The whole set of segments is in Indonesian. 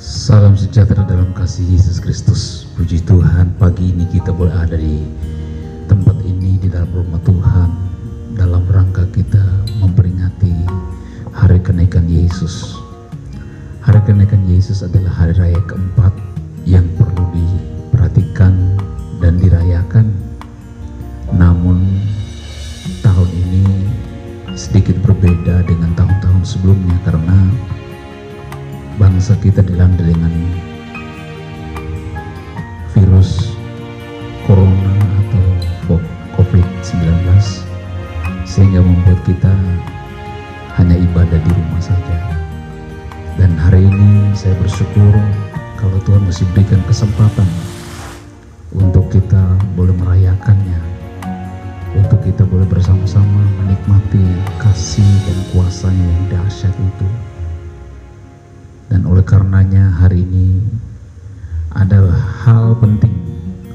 Salam sejahtera dalam kasih Yesus Kristus. Puji Tuhan, pagi ini kita boleh ada di tempat ini di dalam rumah Tuhan dalam rangka kita memperingati hari kenaikan Yesus. Hari kenaikan Yesus adalah hari raya keempat yang perlu diperhatikan dan dirayakan. Namun tahun ini sedikit berbeda dengan tahun-tahun sebelumnya karena bangsa kita dilanda dengan virus corona atau COVID-19 sehingga membuat kita hanya ibadah di rumah saja. Dan hari ini saya bersyukur kalau Tuhan masih berikan kesempatan untuk kita boleh merayakannya, untuk kita boleh bersama-sama menikmati kasih dan kuasa-Nya yang dahsyat itu. Dan oleh karenanya hari ini adalah hal penting,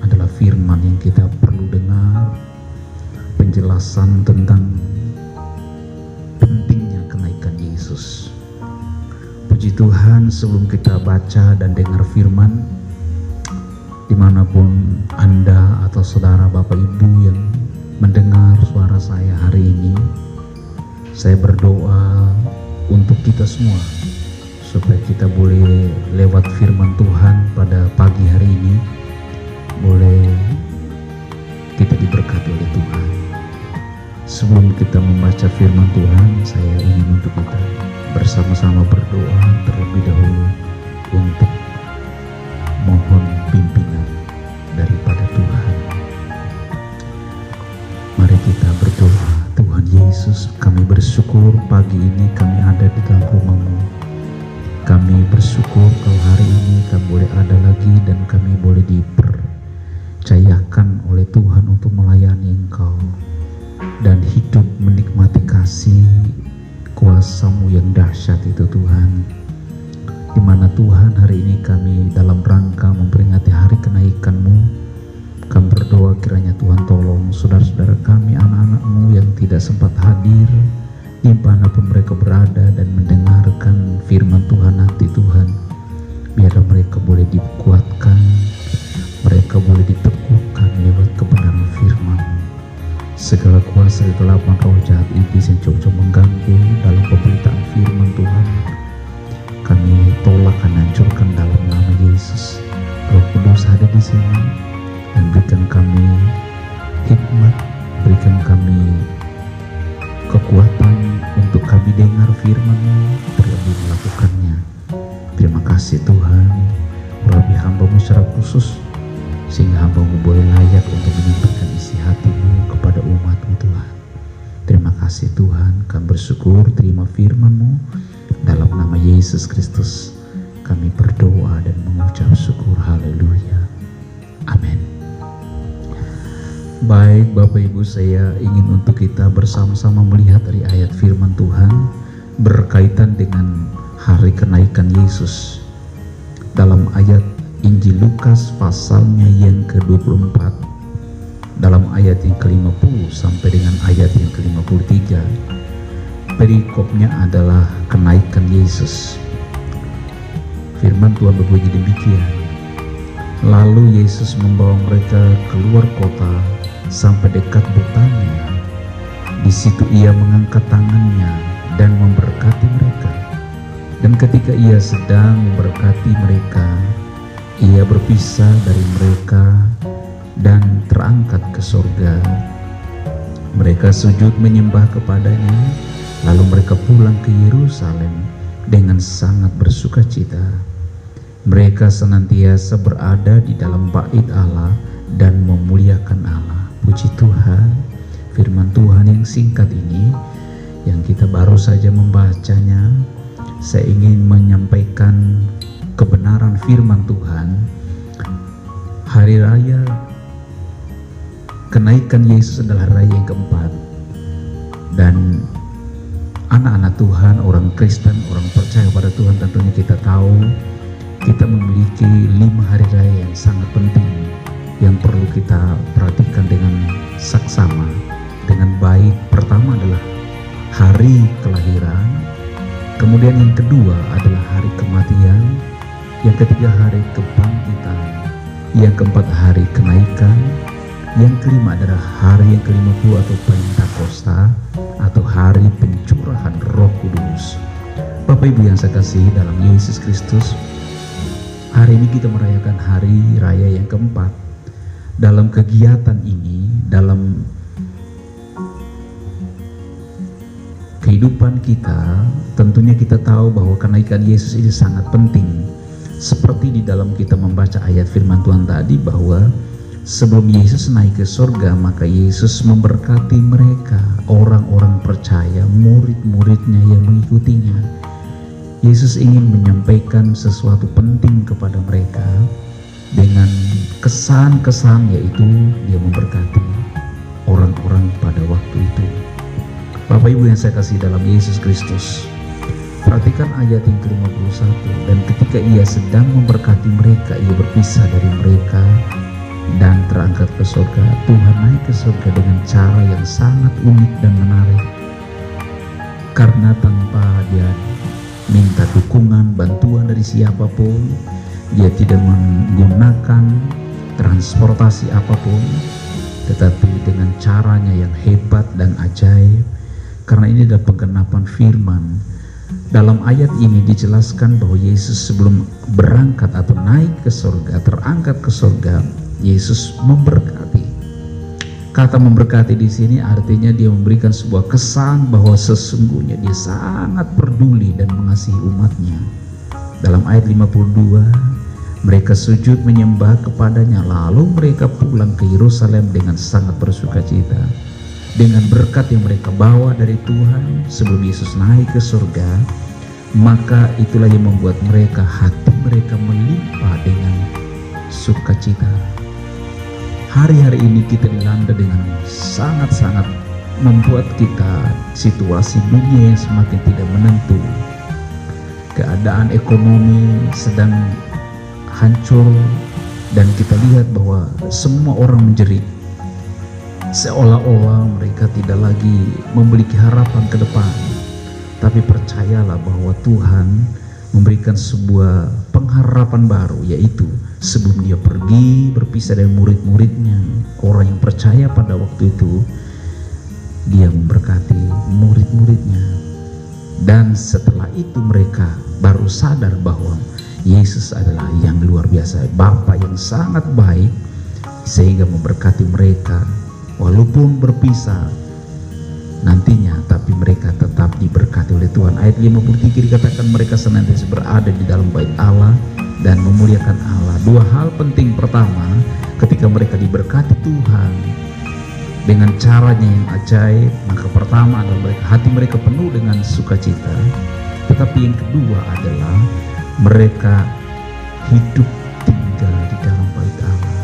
adalah firman yang kita perlu dengar, penjelasan tentang pentingnya kenaikan Yesus. Puji Tuhan, sebelum kita baca dan dengar firman, dimanapun Anda atau saudara, Bapak Ibu yang mendengar suara saya hari ini, saya berdoa untuk kita semua supaya kita boleh lewat firman Tuhan pada pagi hari ini boleh kita diberkati oleh Tuhan. Sebelum kita membaca firman Tuhan, saya ingin untuk kita bersama-sama berdoa terlebih dahulu untuk mohon pimpinan daripada Tuhan. Mari kita berdoa. Tuhan Yesus, kami bersyukur pagi ini kami ada di dalam rumah-Mu. Kami bersyukur kalau hari ini kami boleh ada lagi dan kami boleh dipercayakan oleh Tuhan untuk melayani Engkau dan hidup menikmati kasih kuasa-Mu yang dahsyat itu Tuhan. Di mana Tuhan hari ini kami dalam rangka memperingati hari kenaikan-Mu, kami berdoa kiranya Tuhan tolong saudara-saudara kami, anak-anak-Mu yang tidak sempat hadir dimanapun mereka berada dan mendengarkan firman Tuhan nanti Tuhan, biarlah mereka boleh dikuatkan, mereka boleh diteguhkan lewat kebenaran firman. Segala kuasa kegelapan roh jahat iblis yang coba mengganggu dalam pemberitaan firman Tuhan, kami tolak dan hancurkan dalam nama Yesus. Roh Kudus ada di sini dan berikan kami hikmat, berikan kami kekuatan untuk kami dengar firman-Mu, terlebih melakukannya. Terima kasih Tuhan, melalui hamba-Mu secara khusus, sehingga hamba-Mu boleh layak untuk menyampaikan isi hati-Mu kepada umat-Mu Tuhan. Terima kasih Tuhan, kami bersyukur terima firman-Mu. Dalam nama Yesus Kristus kami berdoa dan mengucap syukur. Haleluya. Amin. Baik Bapak Ibu, saya ingin untuk kita bersama-sama melihat dari ayat firman Tuhan berkaitan dengan hari kenaikan Yesus. Dalam ayat Injil Lukas pasalnya yang ke-24, dalam ayat yang ke-50 sampai dengan ayat yang ke-53, perikopnya adalah kenaikan Yesus. Firman Tuhan berbunyi demikian. Lalu Yesus membawa mereka keluar kota sampai dekat Betania. Di situ ia mengangkat tangannya dan memberkati mereka. Dan ketika ia sedang memberkati mereka, ia berpisah dari mereka dan terangkat ke surga. Mereka sujud menyembah kepadanya, lalu mereka pulang ke Yerusalem dengan sangat bersukacita. Mereka senantiasa berada di dalam bait Allah dan memuliakan Allah. Puji Tuhan, firman Tuhan yang singkat ini yang kita baru saja membacanya, saya ingin menyampaikan kebenaran firman Tuhan. Hari raya kenaikan Yesus adalah raya yang keempat, dan anak-anak Tuhan, orang Kristen, orang percaya pada Tuhan, tentunya kita tahu kita memiliki 5 hari raya yang sangat penting yang perlu kita perhatikan dengan saksama, dengan baik. Pertama adalah hari kelahiran, kemudian yang kedua adalah hari kematian, yang ketiga hari kebangkitan, yang keempat hari kenaikan, yang kelima adalah hari yang ke-50 atau Pentakosta atau hari pencurahan Roh Kudus. Bapak Ibu yang saya kasihi dalam Yesus Kristus, hari ini kita merayakan hari raya yang keempat. Dalam kegiatan ini, dalam kehidupan kita, tentunya kita tahu bahwa kenaikan Yesus ini sangat penting. Seperti di dalam kita membaca ayat firman Tuhan tadi, bahwa sebelum Yesus naik ke surga, maka Yesus memberkati mereka, orang-orang percaya, murid-muridnya yang mengikutinya. Yesus ingin menyampaikan sesuatu penting kepada mereka dengan kesan-kesan, yaitu dia memberkati orang-orang pada waktu itu. Bapak Ibu yang saya kasih dalam Yesus Kristus, perhatikan ayat yang ke-51. Dan ketika ia sedang memberkati mereka, ia berpisah dari mereka dan terangkat ke surga. Tuhan naik ke surga dengan cara yang sangat unik dan menarik, karena tanpa dia minta dukungan, bantuan dari siapapun. Dia tidak menggunakan transportasi apapun, tetapi dengan caranya yang hebat dan ajaib. Karena ini adalah penggenapan firman. Dalam ayat ini dijelaskan bahwa Yesus sebelum berangkat atau naik ke surga, terangkat ke surga, Yesus memberkati. Kata memberkati di sini artinya dia memberikan sebuah kesan bahwa sesungguhnya dia sangat peduli dan mengasihi umatnya. Dalam ayat 52, mereka sujud menyembah kepadanya, lalu mereka pulang ke Yerusalem dengan sangat bersukacita. Dengan berkat yang mereka bawa dari Tuhan sebelum Yesus naik ke surga, maka itulah yang membuat mereka, hati mereka melimpah dengan sukacita. Hari-hari ini kita dilanda dengan sangat-sangat membuat kita situasi dunia yang semakin tidak menentu. Keadaan ekonomi sedang hancur dan kita lihat bahwa semua orang menjerit. Seolah-olah mereka tidak lagi memiliki harapan ke depan. Tapi percayalah bahwa Tuhan memberikan sebuah pengharapan baru, yaitu sebelum dia pergi berpisah dari murid-muridnya, orang yang percaya pada waktu itu, dia memberkati murid-muridnya. Dan setelah itu mereka baru sadar bahwa Yesus adalah yang luar biasa, Bapa yang sangat baik, sehingga memberkati mereka walaupun berpisah nantinya, tapi mereka tetap diberkati oleh Tuhan. Ayat 53 dikatakan mereka senantiasa berada di dalam bait Allah dan memuliakan Allah. Dua hal penting. Pertama, ketika mereka diberkati Tuhan dengan caranya yang ajaib, maka pertama adalah hati mereka penuh dengan sukacita. Tetapi yang kedua adalah mereka hidup tinggal di dalam bait Allah.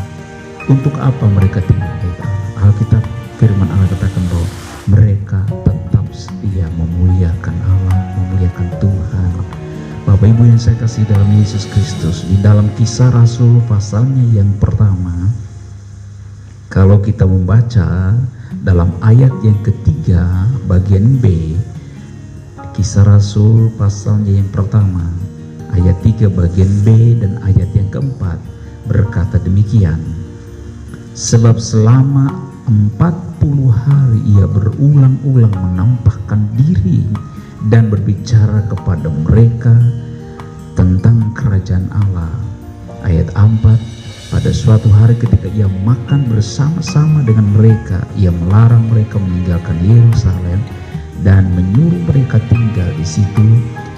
Untuk apa mereka tinggal di bait Allah? Alkitab firman Allah katakan bahwa mereka tetap setia memuliakan Allah, memuliakan Tuhan. Bapak Ibu yang saya kasih dalam Yesus Kristus, di dalam Kisah Rasul pasalnya yang pertama, kalau kita membaca dalam ayat yang ketiga bagian B, Kisah Rasul pasalnya yang pertama ayat 3 bagian B dan ayat yang keempat berkata demikian. Sebab selama 40 hari ia berulang-ulang menampakkan diri dan berbicara kepada mereka tentang kerajaan Allah. Ayat 4, pada suatu hari ketika ia makan bersama-sama dengan mereka, ia melarang mereka meninggalkan Yerusalem dan menyuruh mereka tinggal di situ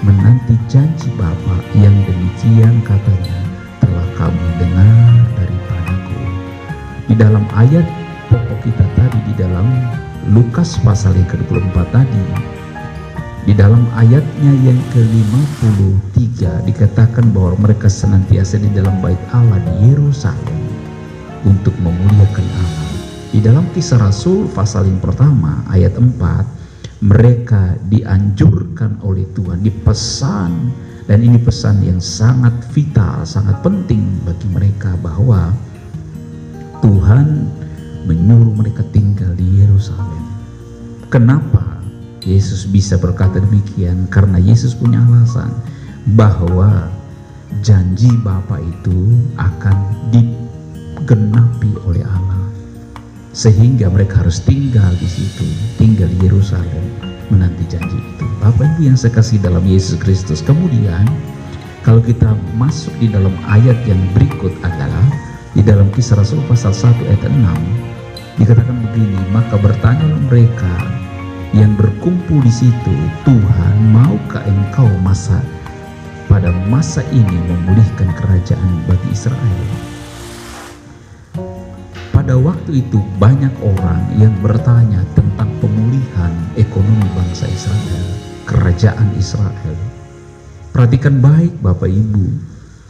menanti janji Bapa yang demikian katanya telah kamu dengar daripadaku. Di dalam ayat pokok kita tadi, di dalam Lukas pasal yang ke-24 tadi, di dalam ayatnya yang ke-53 dikatakan bahwa mereka senantiasa di dalam bait Allah di Yerusalem untuk memuliakan Allah. Di dalam Kisah Rasul pasal yang pertama ayat 4, mereka dianjurkan oleh Tuhan, dipesan, dan ini pesan yang sangat vital, sangat penting bagi mereka, bahwa Tuhan menyuruh mereka tinggal di Yerusalem. Kenapa Yesus bisa berkata demikian? Karena Yesus punya alasan bahwa janji Bapa itu akan digenapi oleh Allah, sehingga mereka harus tinggal di situ, tinggal di Yerusalem menanti janji itu. Bapak Ibu yang saya kasih dalam Yesus Kristus, kemudian kalau kita masuk di dalam ayat yang berikut adalah di dalam Kisah Rasul pasal 1 ayat 6 dikatakan begini, maka bertanyalah mereka yang berkumpul di situ, Tuhan, maukah engkau pada masa ini memulihkan kerajaan bagi Israel? Pada waktu itu banyak orang yang bertanya tentang pemulihan ekonomi bangsa Israel, kerajaan Israel. Perhatikan baik Bapak Ibu,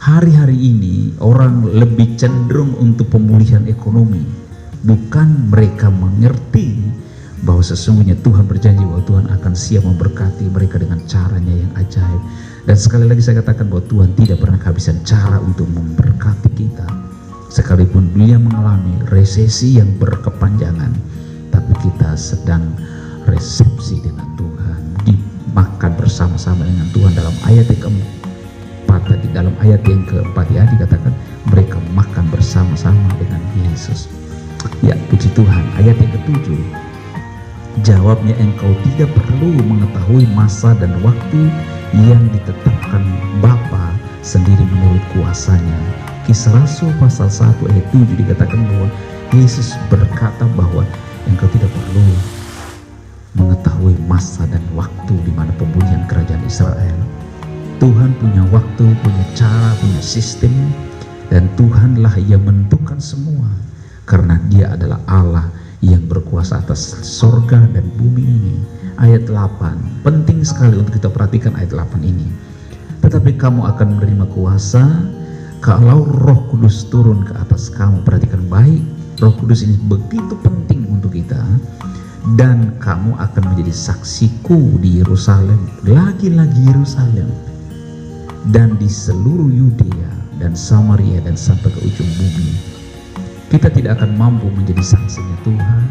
hari-hari ini orang lebih cenderung untuk pemulihan ekonomi, bukan mereka mengerti bahwa sesungguhnya Tuhan berjanji bahwa Tuhan akan siap memberkati mereka dengan caranya yang ajaib. Dan sekali lagi saya katakan bahwa Tuhan tidak pernah kehabisan cara untuk memberkati kita, sekalipun dunia mengalami resesi yang berkepanjangan, tapi kita sedang resepsi dengan Tuhan, dimakan bersama-sama dengan Tuhan. Dalam ayat yang keempat tadi, dalam ayat yang keempat ya dikatakan mereka makan bersama-sama dengan Yesus. Ya puji Tuhan. Ayat yang ketujuh, jawabnya, engkau tidak perlu mengetahui masa dan waktu yang ditetapkan Bapa sendiri menurut kuasanya. Kisah Rasul pasal 1 ayat 7 dikatakan bahwa Yesus berkata bahwa engkau tidak perlu mengetahui masa dan waktu di mana pemulihan kerajaan Israel. Tuhan punya waktu, punya cara, punya sistem, dan Tuhanlah yang menentukan semua, karena Dia adalah Allah yang berkuasa atas sorga dan bumi ini. Ayat 8, penting sekali untuk kita perhatikan ayat 8 ini. Tetapi kamu akan menerima kuasa kalau Roh Kudus turun ke atas kamu. Perhatikan baik, Roh Kudus ini begitu penting untuk kita. Dan kamu akan menjadi saksiku di Yerusalem, lagi-lagi Yerusalem, dan di seluruh Yudea dan Samaria dan sampai ke ujung bumi. Kita tidak akan mampu menjadi saksinya Tuhan,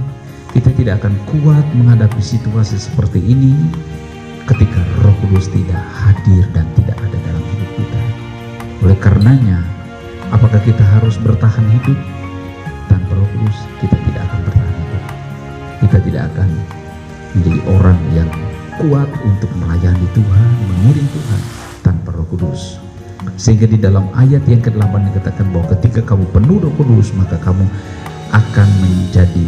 kita tidak akan kuat menghadapi situasi seperti ini ketika Roh Kudus tidak hadir dan tidak ada dalam hidup kita. Oleh karenanya, apakah kita harus bertahan hidup tanpa Roh Kudus? Kita tidak akan bertahan hidup. Kita tidak akan menjadi orang yang kuat untuk melayani Tuhan, mengiring Tuhan tanpa Roh Kudus. Sehingga di dalam ayat yang ke-8 dikatakan bahwa ketika kamu penuh Roh Kudus, maka kamu akan menjadi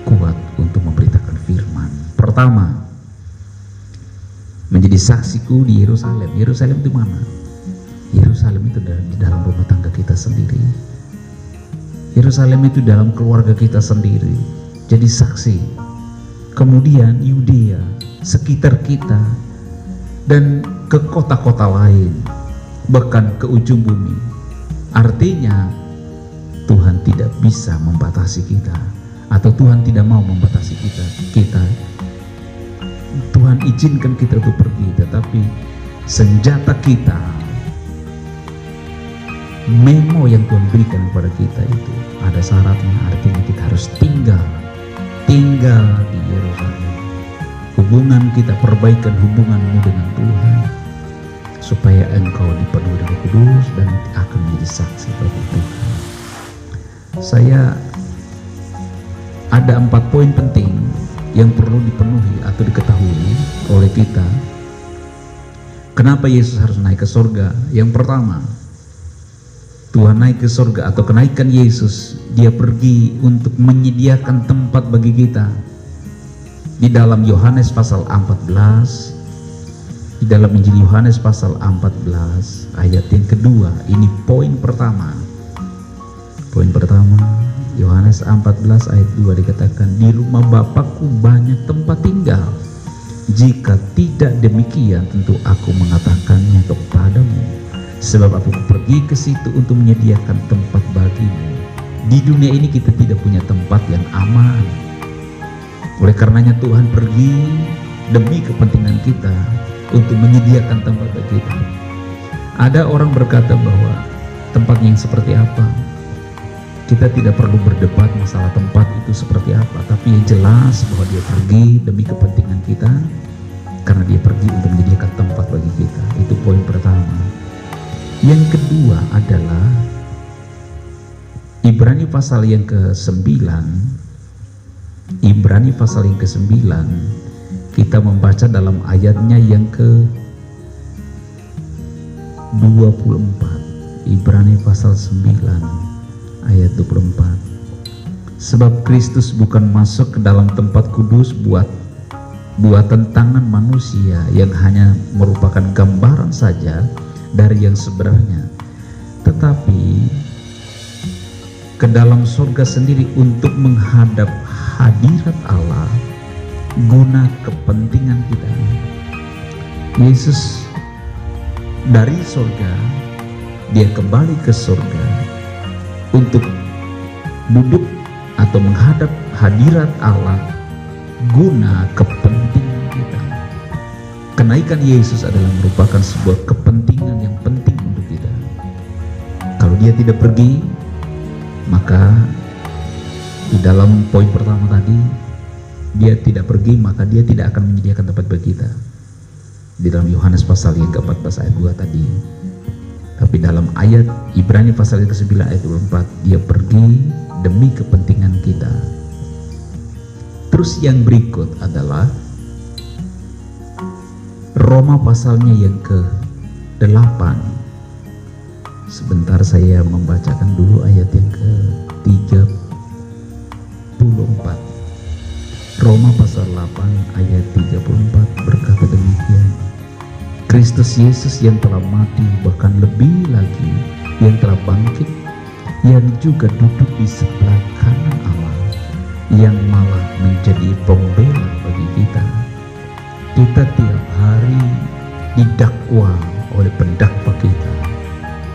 kuat untuk memberitakan firman. Pertama, menjadi saksiku di Yerusalem. Yerusalem itu mana? Yerusalem itu di dalam rumah tangga kita sendiri. Yerusalem itu dalam keluarga kita sendiri. Jadi saksi. Kemudian Yudea, sekitar kita, dan ke kota-kota lain, bahkan ke ujung bumi. Artinya Tuhan tidak bisa membatasi kita, atau Tuhan tidak mau membatasi kita. Tuhan izinkan kita untuk pergi, tetapi senjata kita, memo yang Tuhan berikan kepada kita itu ada syaratnya. Artinya kita harus tinggal di Yerusalem. Hubungan kita, perbaikan hubunganmu dengan Tuhan, supaya engkau dipenuhi dengan Roh Kudus dan akan menjadi saksi bagi Tuhan. Saya ada 4 poin penting yang perlu dipenuhi atau diketahui oleh kita. Kenapa Yesus harus naik ke surga? Yang pertama, Tuhan naik ke surga atau kenaikan Yesus, Dia pergi untuk menyediakan tempat bagi kita. Di dalam Yohanes pasal 14, di dalam Injil Yohanes pasal 14 ayat yang kedua, ini poin pertama. Poin pertama, Yohanes 14 ayat 2 dikatakan, di rumah Bapakku banyak tempat tinggal. Jika tidak demikian, tentu aku mengatakannya kepadamu. Sebab aku pergi ke situ untuk menyediakan tempat bagimu. Di dunia ini kita tidak punya tempat yang aman. Oleh karenanya Tuhan pergi demi kepentingan kita untuk menyediakan tempat bagi kita. Ada orang berkata bahwa tempat yang seperti apa, kita tidak perlu berdebat masalah tempat itu seperti apa, tapi yang jelas bahwa Dia pergi demi kepentingan kita, karena Dia pergi untuk menyediakan tempat bagi kita. Itu poin pertama. Yang kedua adalah Ibrani pasal yang ke-9. Ibrani pasal yang ke-9 kita membaca dalam ayatnya yang ke-24. Ibrani pasal 9 ayat 24. Sebab Kristus bukan masuk ke dalam tempat kudus buatan tangan manusia yang hanya merupakan gambaran saja dari yang sebenarnya, tetapi ke dalam surga sendiri untuk menghadap hadirat Allah guna kepentingan kita. Yesus dari surga, dia kembali ke surga untuk duduk atau menghadap hadirat Allah guna kepentingan kita. Kenaikan Yesus adalah merupakan sebuah kepentingan yang penting untuk kita. Kalau dia tidak pergi, maka di dalam poin pertama tadi, dia tidak pergi, maka dia tidak akan menyediakan tempat bagi kita. Di dalam Yohanes pasal yang ke-14 ayat 2 tadi. Tapi dalam ayat Ibrani pasal yang ke-9 ayat 24, dia pergi demi kepentingan kita. Terus yang berikut adalah Roma pasalnya yang ke-8. Sebentar saya membacakan dulu ayat yang ke-34. Roma pasal 8 ayat 34 berkata demikian. Kristus Yesus yang telah mati, bahkan lebih lagi yang telah bangkit, yang juga duduk di sebelah kanan Allah, yang malah menjadi pembela bagi kita. Kita tiap hari didakwa oleh pendakwa kita.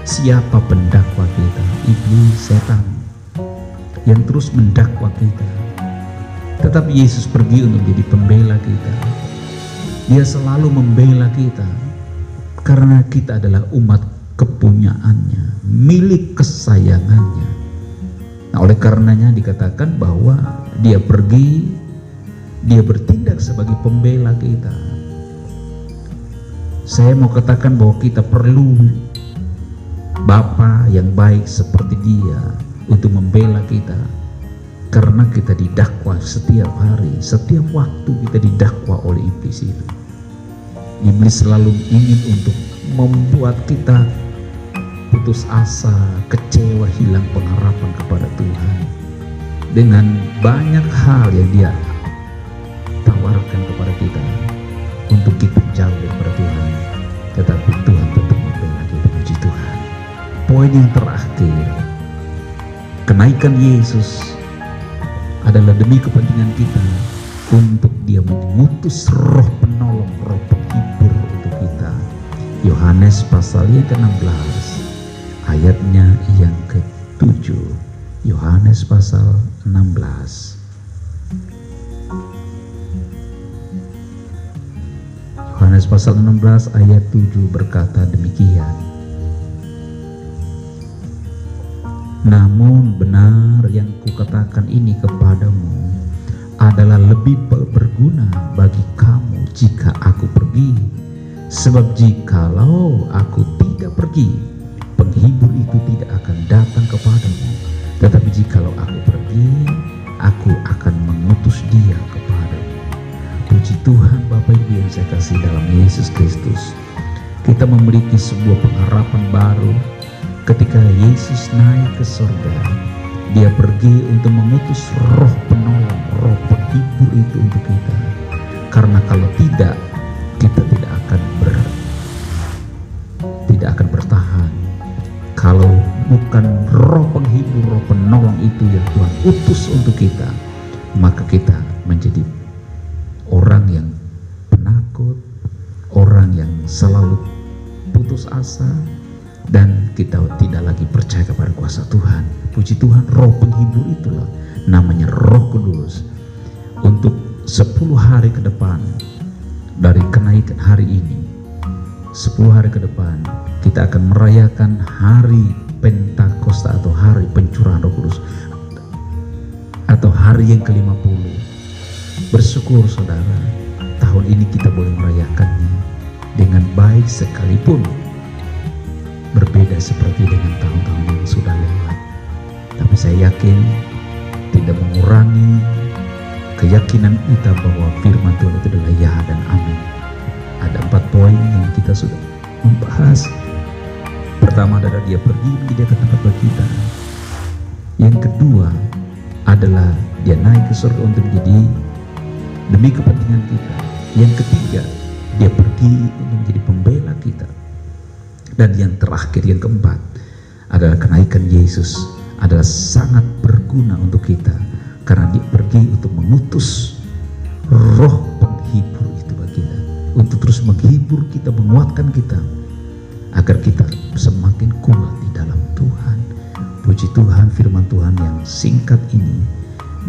Siapa pendakwa kita? Iblis, setan, yang terus mendakwa kita. Tetapi Yesus pergi untuk menjadi pembela kita. Dia selalu membela kita karena kita adalah umat kepunyaannya, milik kesayangannya. Nah, oleh karenanya dikatakan bahwa dia pergi, dia bertindak sebagai pembela kita. Saya mau katakan bahwa kita perlu Bapa yang baik seperti dia untuk membela kita, karena kita didakwa setiap hari, setiap waktu kita didakwa oleh iblis itu. Iblis selalu ingin untuk membuat kita putus asa, kecewa, hilang pengharapan kepada Tuhan dengan banyak hal yang dia tawarkan kepada kita untuk kita jauh daripada Tuhan. Tetapi Tuhan tetap membela kita. Puji Tuhan. Poin yang terakhir, kenaikan Yesus adalah demi kepentingan kita, untuk dia mengutus roh penolong, roh penghibur untuk kita. Yohanes pasal yang ke-16 ayatnya yang ke-7. Yohanes pasal 16. Yohanes pasal 16 ayat 7 berkata demikian. Namun benar yang kukatakan ini kepadamu adalah lebih berguna bagi kamu jika aku pergi. Sebab jikalau aku tidak pergi, penghibur itu tidak akan datang kepadamu. Tetapi jikalau aku pergi, aku akan mengutus dia kepadamu. Puji Tuhan Bapa Ibu yang saya kasih dalam Yesus Kristus. Kita memiliki sebuah pengharapan baru. Ketika Yesus naik ke surga, dia pergi untuk mengutus roh penolong, roh penghibur itu untuk kita. Karena kalau tidak, kita tidak akan bertahan. Kalau bukan roh penghibur, roh penolong itu yang Tuhan utus untuk kita, maka kita menjadi orang yang penakut, orang yang selalu putus asa, dan kita tidak lagi percaya kepada kuasa Tuhan. Puji Tuhan, roh penghibur itulah namanya Roh Kudus. Untuk 10 hari ke depan dari kenaikan hari ini, 10 hari ke depan kita akan merayakan hari Pentakosta atau hari pencurahan Roh Kudus, atau hari yang ke-50. Bersyukur saudara, tahun ini kita boleh merayakannya dengan baik, sekalipun berbeda berbeda seperti dengan tahun-tahun yang sudah lewat. Tapi saya yakin tidak mengurangi keyakinan kita bahwa firman Tuhan itu adalah ya dan amin. Ada 4 poin yang kita sudah membahas. Pertama adalah dia pergi menyediakan tempat bagi kita. Yang kedua adalah dia naik ke surga untuk menjadi demi kepentingan kita. Yang ketiga, dia pergi untuk menjadi pembela kita. Dan yang terakhir, yang keempat adalah kenaikan Yesus adalah sangat berguna untuk kita, karena dia pergi untuk mengutus roh penghibur itu bagi kita, untuk terus menghibur kita, menguatkan kita agar kita semakin kuat di dalam Tuhan. Puji Tuhan, firman Tuhan yang singkat ini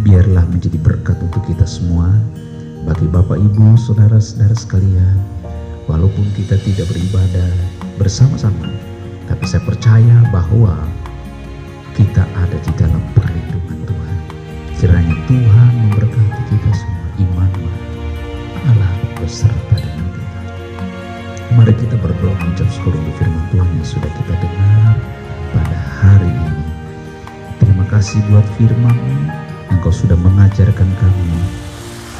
biarlah menjadi berkat untuk kita semua. Bagi Bapak Ibu, saudara-saudara sekalian, walaupun kita tidak beribadah bersama-sama, tapi saya percaya bahwa kita ada di dalam perlindungan Tuhan. Kiranya Tuhan memberkati kita semua. Immanuel, Allah beserta dengan kita. Mari kita berdoa mengucap syukur untuk firman Tuhan yang sudah kita dengar pada hari ini. Terima kasih buat firman-Mu, Engkau sudah mengajarkan kami,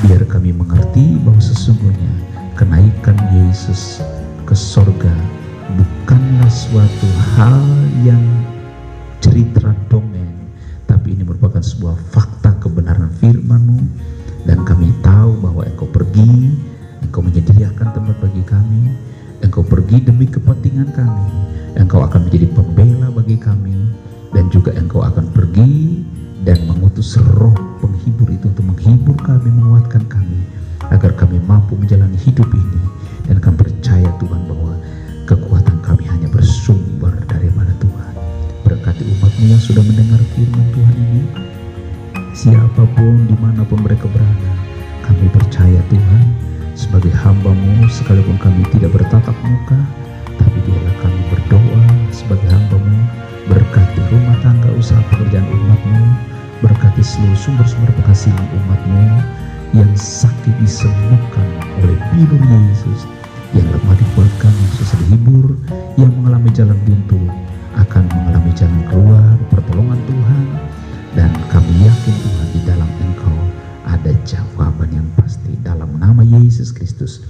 biar kami mengerti bahwa sesungguhnya kenaikan Yesus ke sorga bukanlah suatu hal yang cerita dongeng, tapi ini merupakan sebuah fakta kebenaran firman-Mu. Dan kami tahu bahwa Engkau pergi, Engkau menyediakan tempat bagi kami, Engkau pergi demi kepentingan kami, Engkau akan menjadi pembela bagi kami, dan juga Engkau akan pergi dan mengutus roh penghibur itu untuk menghibur kami, menguatkan kami, agar kami mampu menjalani hidup ini. Dan kami percaya Tuhan bahwa kekuatan kami hanya bersumber daripada Tuhan. Berkati umat-Mu yang sudah mendengar firman Tuhan ini, siapapun dimanapun mereka berada, kami percaya Tuhan, sebagai hamba-Mu, sekalipun kami tidak bertatap muka, tapi biarlah kami berdoa sebagai hamba-Mu. Berkati rumah tangga, usaha pekerjaan umat-Mu, berkati seluruh sumber-sumber penghasilan umat-Mu yang sakit disembuhkan oleh bilur Yesus, yang lemah dikuatkan, yang susah dihibur, yang mengalami jalan buntu akan mengalami jalan keluar, pertolongan Tuhan. Dan kami yakin Tuhan, di dalam Engkau ada jawaban yang pasti. Dalam nama Yesus Kristus